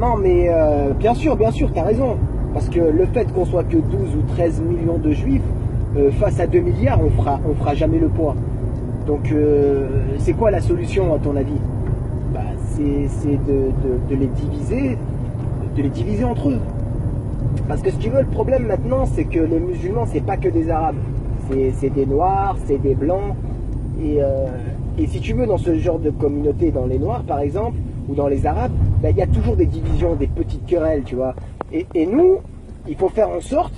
Non, mais bien sûr, t'as raison. Parce que le fait qu'on soit que 12 ou 13 millions de juifs, face à 2 milliards, on fera jamais le poids. Donc, c'est quoi la solution, à ton avis? Bah, c'est de les diviser entre eux. Parce que si tu veux, le problème maintenant, c'est que les musulmans, c'est pas que des arabes. C'est des noirs, c'est des blancs. Et si tu veux, dans ce genre de communauté, dans les noirs par exemple, ou dans les arabes, ben, y a toujours des divisions, des petites querelles, tu vois. Et nous, il faut faire en sorte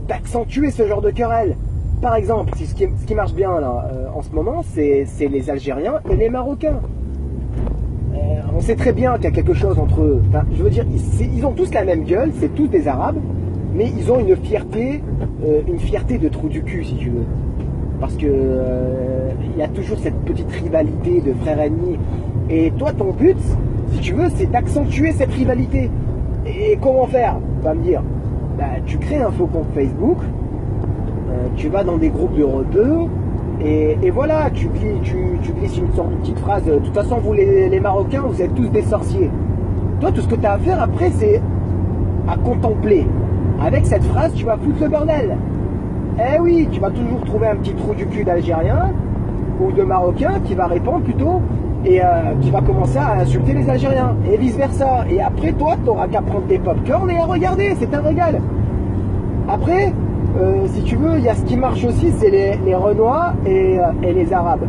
d'accentuer ce genre de querelles. Par exemple, ce qui marche bien là, en ce moment, c'est les Algériens et les Marocains. On sait très bien qu'il y a quelque chose entre eux. Enfin, je veux dire, ils ont tous la même gueule, c'est tous des arabes, mais ils ont une fierté de trou du cul, si tu veux. Parce que il y a toujours cette petite rivalité de frères ennemis. Et toi, ton but, si tu veux, c'est d'accentuer cette rivalité. Et comment faire? Tu vas me dire, bah, tu crées un faux compte Facebook, tu vas dans des groupes de rebeux, et voilà, tu glisses une sorte de petite phrase. De toute façon, vous les Marocains, vous êtes tous des sorciers. Toi, tout ce que tu as à faire après, c'est à contempler. Avec cette phrase, tu vas foutre le bordel. Eh oui, tu vas toujours trouver un petit trou du cul d'Algérien ou de Marocain qui va répondre plutôt et qui va commencer à insulter les Algériens et vice versa. Et après, toi, tu n'auras qu'à prendre tes popcorn et à regarder, c'est un régal. Après, si tu veux, il y a ce qui marche aussi, c'est les Renois et les Arabes.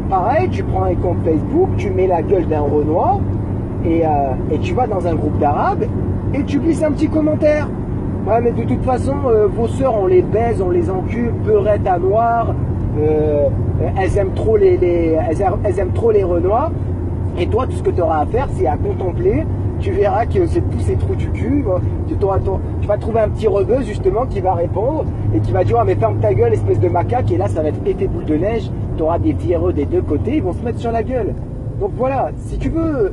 Pareil, tu prends un compte Facebook, tu mets la gueule d'un Renoir et tu vas dans un groupe d'Arabes et tu glisses un petit commentaire. Ouais, mais de toute façon, vos sœurs, on les baise, on les encule, peurettes à noir, elles aiment trop elles aiment trop les Renois. Et toi, tout ce que tu auras à faire, c'est à contempler. Tu verras que c'est tous ces trous du cul. Tu vas trouver un petit rebeu, justement, qui va répondre et qui va dire, ah, mais ferme ta gueule, espèce de macaque. Et là, ça va être effet boule de neige. Tu auras des viereux des deux côtés, ils vont se mettre sur la gueule. Donc voilà, si tu veux,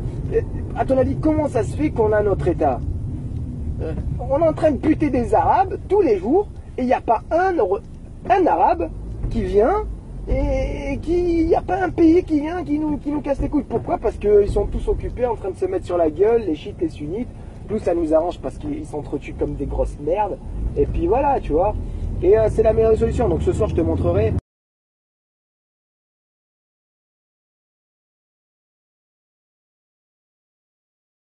à ton avis, comment ça se fait qu'on a notre État? On est en train de buter des Arabes tous les jours et il n'y a pas un Arabe qui vient et il n'y a pas un pays qui vient qui nous casse les couilles. Pourquoi? Parce qu'ils sont tous occupés en train de se mettre sur la gueule, les chiites, les sunnites. Nous, ça nous arrange parce qu'ils s'entretuent comme des grosses merdes. Et puis voilà, tu vois. Et c'est la meilleure solution. Donc ce soir, je te montrerai